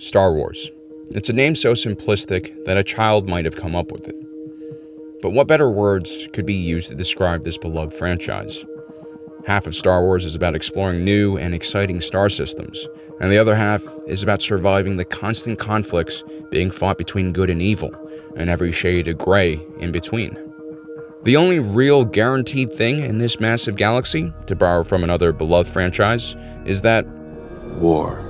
Star Wars. It's a name so simplistic that a child might have come up with it. But what better words could be used to describe this beloved franchise? Half of Star Wars is about exploring new and exciting star systems, and the other half is about surviving the constant conflicts being fought between good and evil, and every shade of gray in between. The only real guaranteed thing in this massive galaxy, to borrow from another beloved franchise, is that war.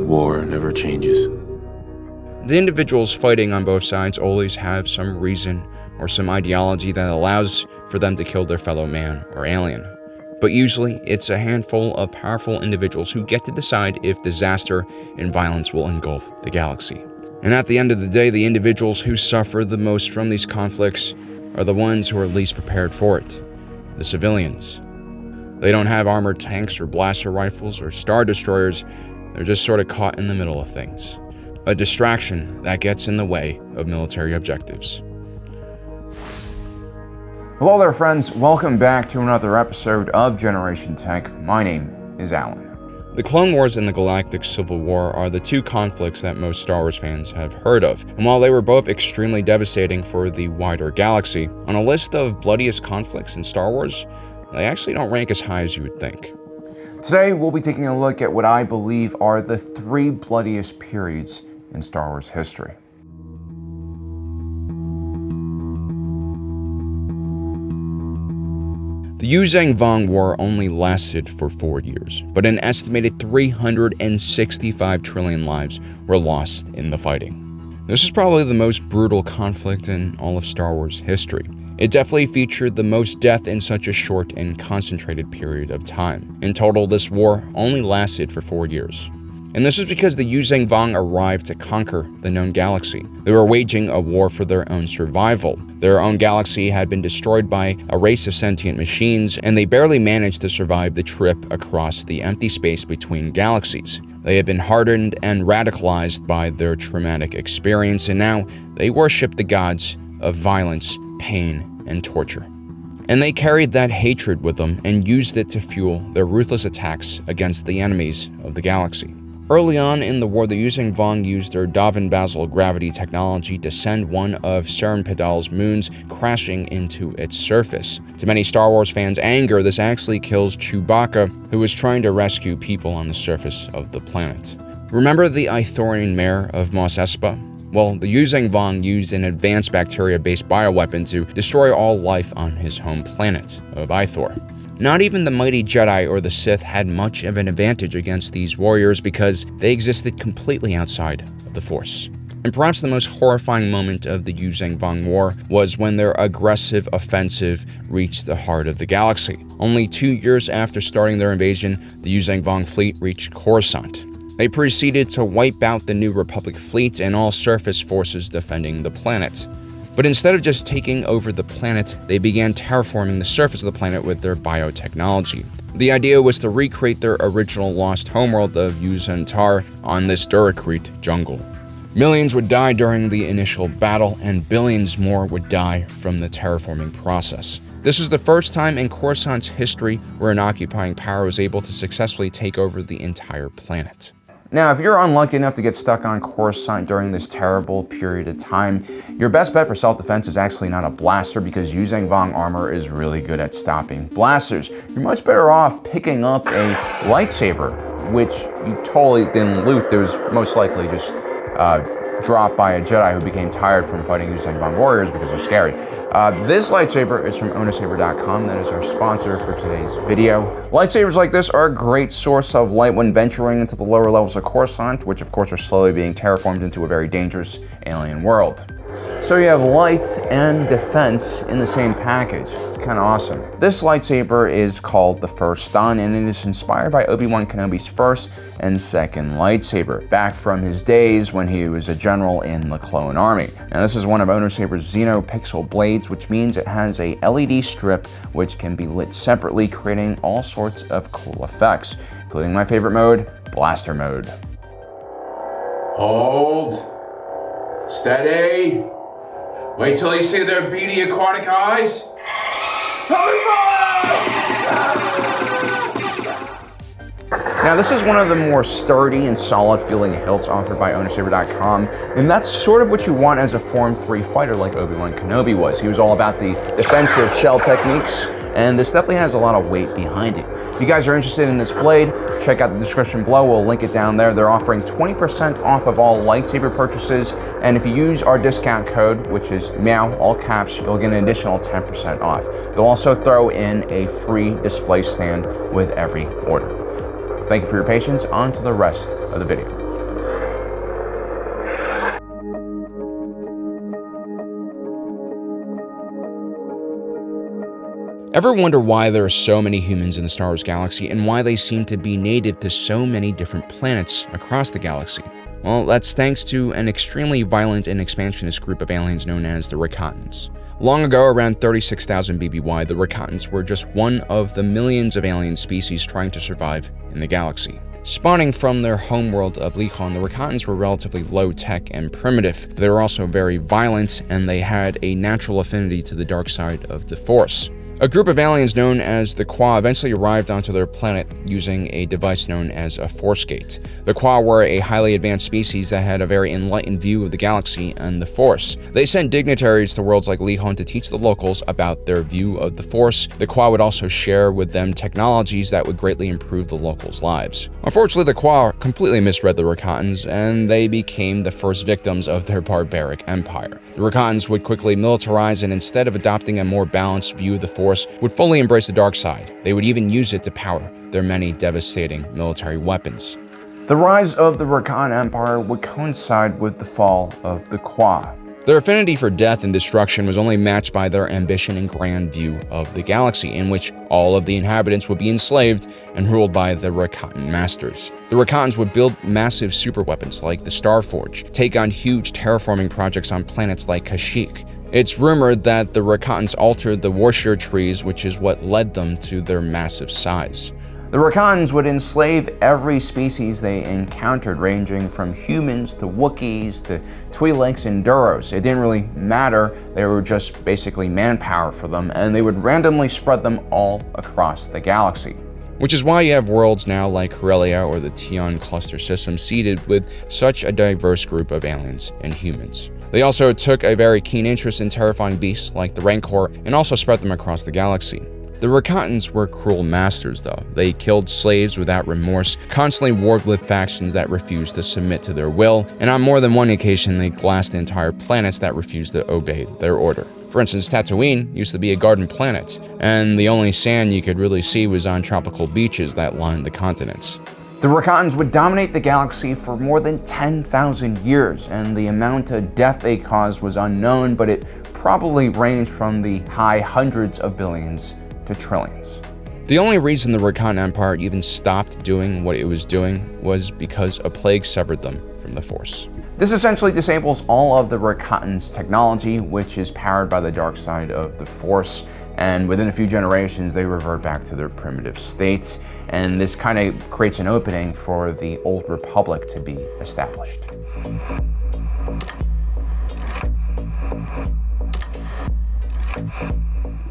War never changes. the individuals fighting on both sides always have some reason or some ideology that allows for them to kill their fellow man or alien. But usually, it's a handful of powerful individuals who get to decide if disaster and violence will engulf the galaxy. And at the end of the day, the individuals who suffer the most from these conflicts are the ones who are least prepared for it, the civilians. They don't have armored tanks or blaster rifles or star destroyers. They're just sort of caught in the middle of things. A distraction that gets in the way of military objectives. Hello there, friends. Welcome back to another episode of Generation Tech. My name is Alan. The Clone Wars and the Galactic Civil War are the two conflicts that most Star Wars fans have heard of. And while they were both extremely devastating for the wider galaxy, on a list of bloodiest conflicts in Star Wars, they actually don't rank as high as you would think. Today, we'll be taking a look at what I believe are the three bloodiest periods in Star Wars history. The Yuzheng Vong War only lasted for 4 years, but an estimated 365 trillion lives were lost in the fighting. This is probably the most brutal conflict in all of Star Wars history. It definitely featured the most death in such a short and concentrated period of time. In total, this war only lasted for 4 years. And this is because the Yuzheng Vong arrived to conquer the known galaxy. They were waging a war for their own survival. Their own galaxy had been destroyed by a race of sentient machines, and they barely managed to survive the trip across the empty space between galaxies. They had been hardened and radicalized by their traumatic experience, and now they worshiped the gods of violence, pain, and torture. And they carried that hatred with them and used it to fuel their ruthless attacks against the enemies of the galaxy. Early on in the war, the Yuzheng Vong used their Davin Basel gravity technology to send one of Seren moons crashing into its surface. To many Star Wars fans' anger, this actually kills Chewbacca, who was trying to rescue people on the surface of the planet. Remember the Ithorian mayor of Mos Espa? Well, the Yuzheng Vong used an advanced bacteria-based bioweapon to destroy all life on his home planet of Ithor. Not even the mighty Jedi or the Sith had much of an advantage against these warriors because they existed completely outside of the Force. And perhaps the most horrifying moment of the Yuzheng Vong War was when their aggressive offensive reached the heart of the galaxy. Only 2 years after starting their invasion, the Yuzheng Vong fleet reached Coruscant. They proceeded to wipe out the New Republic fleet and all surface forces defending the planet. But instead of just taking over the planet, they began terraforming the surface of the planet with their biotechnology. The idea was to recreate their original lost homeworld of Yuzhan-Tar on this Duracrete jungle. Millions would die during the initial battle, and billions more would die from the terraforming process. This is the first time in Coruscant's history where an occupying power was able to successfully take over the entire planet. Now, if you're unlucky enough to get stuck on Coruscant during this terrible period of time, your best bet for self-defense is actually not a blaster, because Yuzheng Vong armor is really good at stopping blasters. You're much better off picking up a lightsaber, which you totally didn't loot. It was most likely just dropped by a Jedi who became tired from fighting Yuzheng Vong warriors because they're scary. This lightsaber is from Onasaber.com. That is our sponsor for today's video. Lightsabers like this are a great source of light when venturing into the lower levels of Coruscant, which of course are slowly being terraformed into a very dangerous alien world. So you have light and defense in the same package. It's kind of awesome. This lightsaber is called the First Dawn, and it is inspired by Obi-Wan Kenobi's first and second lightsaber, back from his days when he was a general in the Clone Army. Now, this is one of Onasaber's Xenopixel blades, which means it has a LED strip which can be lit separately, creating all sorts of cool effects, including my favorite mode, Blaster Mode. Hold. Steady. Wait till you see their beady aquatic eyes. Holy fire! Now, this is one of the more sturdy and solid feeling hilts offered by ownersaber.com, and that's sort of what you want as a Form 3 fighter like Obi-Wan Kenobi was. He was all about the defensive shell techniques, and this definitely has a lot of weight behind it. If you guys are interested in this blade, check out the description below. We'll link it down there. They're offering 20% off of all lightsaber purchases, and if you use our discount code, which is MEOW, all caps, you'll get an additional 10% off. They'll also throw in a free display stand with every order. Thank you for your patience. On to the rest of the video. Ever wonder why there are so many humans in the Star Wars galaxy and why they seem to be native to so many different planets across the galaxy? Well, that's thanks to an extremely violent and expansionist group of aliens known as the Rakatans. Long ago, around 36,000 BBY, the Rakatans were just one of the millions of alien species trying to survive in the galaxy. Spawning from their homeworld of Lihon, the Rakatans were relatively low-tech and primitive. They were also very violent, and they had a natural affinity to the dark side of the Force. A group of aliens known as the Qua eventually arrived onto their planet using a device known as a Force Gate. The Qua were a highly advanced species that had a very enlightened view of the galaxy and the Force. They sent dignitaries to worlds like Lihon to teach the locals about their view of the Force. The Qua would also share with them technologies that would greatly improve the locals' lives. Unfortunately, the Qua completely misread the Rakatans, and they became the first victims of their barbaric empire. The Rakatans would quickly militarize, and instead of adopting a more balanced view of the Force, would fully embrace the dark side. They would even use it to power their many devastating military weapons. The rise of the Rakatan Empire would coincide with the fall of the Qua. Their affinity for death and destruction was only matched by their ambition and grand view of the galaxy, in which all of the inhabitants would be enslaved and ruled by the Rakatan masters. The Rakatans would build massive superweapons like the Starforge, take on huge terraforming projects on planets like Kashyyyk. It's rumored that the Rakatans altered the Warshire trees, which is what led them to their massive size. The Rakatans would enslave every species they encountered, ranging from humans to Wookiees to Twi'leks and Duros. It didn't really matter, they were just basically manpower for them, and they would randomly spread them all across the galaxy. Which is why you have worlds now like Corellia or the Tion cluster system seeded with such a diverse group of aliens and humans. They also took a very keen interest in terrifying beasts like the Rancor and also spread them across the galaxy. The Rakatans were cruel masters though. They killed slaves without remorse, constantly warred with factions that refused to submit to their will, and on more than one occasion they glassed entire planets that refused to obey their order. For instance, Tatooine used to be a garden planet, and the only sand you could really see was on tropical beaches that lined the continents. The Rakatans would dominate the galaxy for more than 10,000 years, and the amount of death they caused was unknown, but it probably ranged from the high hundreds of billions to trillions. The only reason the Rakatan Empire even stopped doing what it was doing was because a plague severed them from the Force. This essentially disables all of the Rakatans' technology, which is powered by the dark side of the Force, and within a few generations they revert back to their primitive state, and this kind of creates an opening for the Old Republic to be established.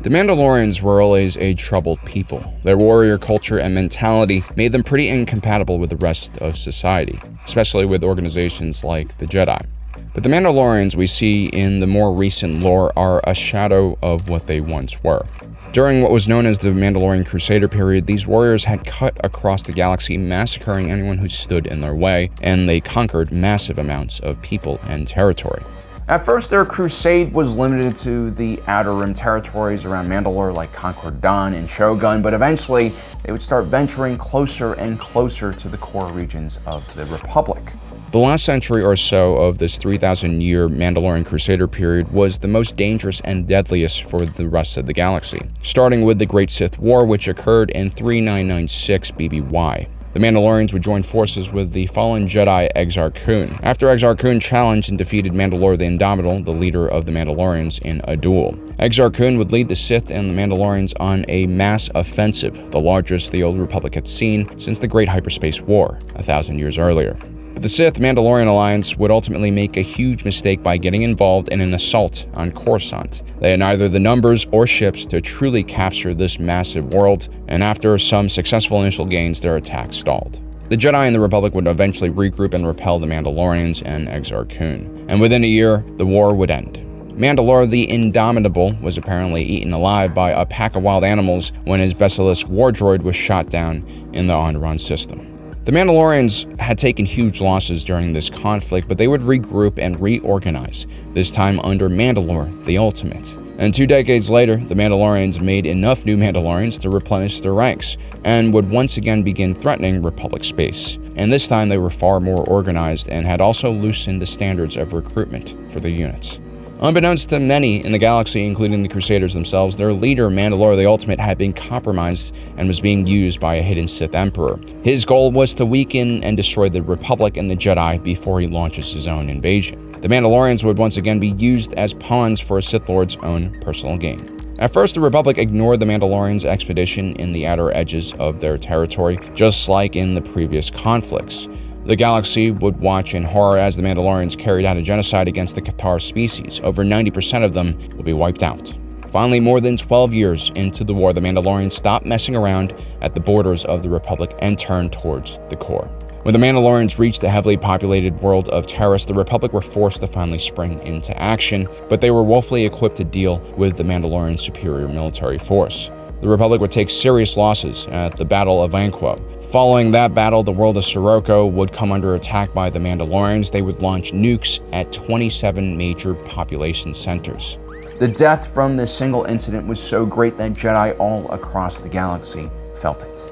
The Mandalorians were always a troubled people. Their warrior culture and mentality made them pretty incompatible with the rest of society, especially with organizations like the Jedi. But the Mandalorians we see in the more recent lore are a shadow of what they once were. During what was known as the Mandalorian Crusade period, these warriors had cut across the galaxy, massacring anyone who stood in their way, and they conquered massive amounts of people and territory. At first, their crusade was limited to the Outer Rim territories around Mandalore like Concord Dawn and Shogun, but eventually they would start venturing closer and closer to the core regions of the Republic. The last century or so of this 3,000-year Mandalorian Crusader period was the most dangerous and deadliest for the rest of the galaxy, starting with the Great Sith War, which occurred in 3996 BBY. The Mandalorians would join forces with the fallen Jedi Exar Kun, after Exar Kun challenged and defeated Mandalore the Indomitable, the leader of the Mandalorians, in a duel. Exar Kun would lead the Sith and the Mandalorians on a mass offensive, the largest the Old Republic had seen since the Great Hyperspace War, 1,000 years earlier. But the Sith-Mandalorian alliance would ultimately make a huge mistake by getting involved in an assault on Coruscant. They had neither the numbers or ships to truly capture this massive world, and after some successful initial gains, their attack stalled. The Jedi and the Republic would eventually regroup and repel the Mandalorians and Exar Kun. And within a year, the war would end. Mandalore the Indomitable was apparently eaten alive by a pack of wild animals when his Basilisk war droid was shot down in the Onderon system. The Mandalorians had taken huge losses during this conflict, but they would regroup and reorganize, this time under Mandalore the Ultimate. And 2 decades later, the Mandalorians made enough new Mandalorians to replenish their ranks, and would once again begin threatening Republic space. And this time they were far more organized and had also loosened the standards of recruitment for the units. Unbeknownst to many in the galaxy, including the Crusaders themselves, their leader, Mandalore the Ultimate, had been compromised and was being used by a hidden Sith Emperor. His goal was to weaken and destroy the Republic and the Jedi before he launches his own invasion. The Mandalorians would once again be used as pawns for a Sith Lord's own personal gain. At first, the Republic ignored the Mandalorians' expedition in the outer edges of their territory, just like in the previous conflicts. The galaxy would watch in horror as the Mandalorians carried out a genocide against the Cathar species. Over 90% of them would be wiped out. Finally, more than 12 years into the war, the Mandalorians stopped messing around at the borders of the Republic and turned towards the core. When the Mandalorians reached the heavily populated world of Taris, the Republic were forced to finally spring into action, but they were woefully equipped to deal with the Mandalorian superior military force. The Republic would take serious losses at the Battle of Vanquo. Following that battle, the world of Sirocco would come under attack by the Mandalorians. They would launch nukes at 27 major population centers. The death from this single incident was so great that Jedi all across the galaxy felt it.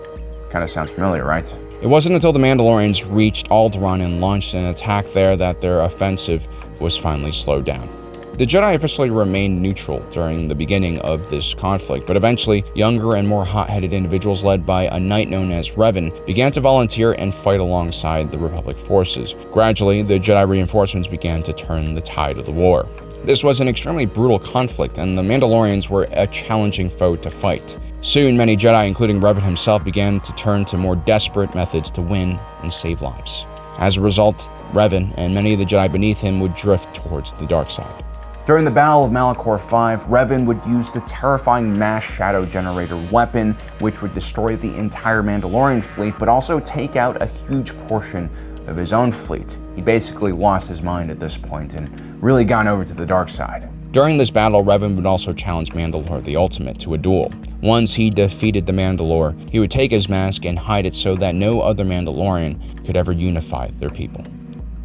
Kind of sounds familiar, right? It wasn't until the Mandalorians reached Alderaan and launched an attack there that their offensive was finally slowed down. The Jedi officially remained neutral during the beginning of this conflict, but eventually, younger and more hot-headed individuals led by a knight known as Revan began to volunteer and fight alongside the Republic forces. Gradually, the Jedi reinforcements began to turn the tide of the war. This was an extremely brutal conflict, and the Mandalorians were a challenging foe to fight. Soon, many Jedi, including Revan himself, began to turn to more desperate methods to win and save lives. As a result, Revan and many of the Jedi beneath him would drift towards the dark side. During the Battle of Malachor V, Revan would use the terrifying mass shadow generator weapon, which would destroy the entire Mandalorian fleet, but also take out a huge portion of his own fleet. He basically lost his mind at this point and really gone over to the dark side. During this battle, Revan would also challenge Mandalore the Ultimate to a duel. Once he defeated the Mandalore, he would take his mask and hide it so that no other Mandalorian could ever unify their people.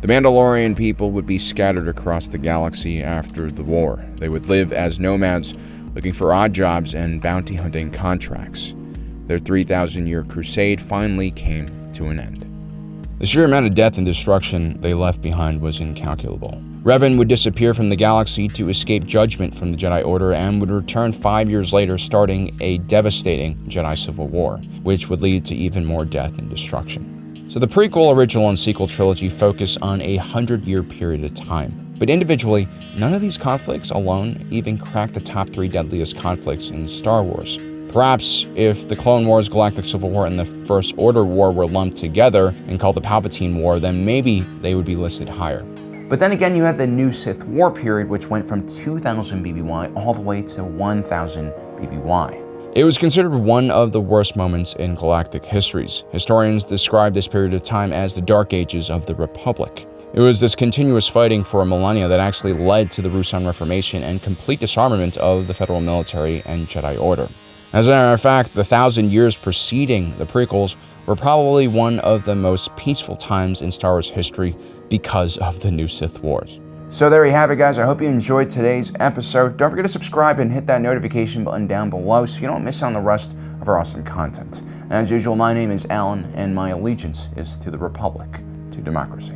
The Mandalorian people would be scattered across the galaxy after the war. They would live as nomads, looking for odd jobs and bounty hunting contracts. Their 3,000-year crusade finally came to an end. The sheer amount of death and destruction they left behind was incalculable. Revan would disappear from the galaxy to escape judgment from the Jedi Order and would return 5 years later, starting a devastating Jedi Civil War, which would lead to even more death and destruction. So the prequel, original, and sequel trilogy focus on a 100-year period of time. But individually, none of these conflicts alone even cracked the top 3 deadliest conflicts in Star Wars. Perhaps if the Clone Wars, Galactic Civil War, and the First Order War were lumped together and called the Palpatine War, then maybe they would be listed higher. But then again, you had the New Sith War period, which went from 2000 BBY all the way to 1000 BBY. It was considered one of the worst moments in galactic histories. Historians describe this period of time as the Dark Ages of the Republic. It was this continuous fighting for a millennia that actually led to the Ruusan Reformation and complete disarmament of the Federal military and Jedi Order. As a matter of fact, the 1,000 years preceding the prequels were probably one of the most peaceful times in Star Wars history because of the New Sith Wars. So there you have it, guys. I hope you enjoyed today's episode. Don't forget to subscribe and hit that notification button down below so you don't miss out on the rest of our awesome content. And as usual, my name is Alan, and my allegiance is to the Republic, to democracy.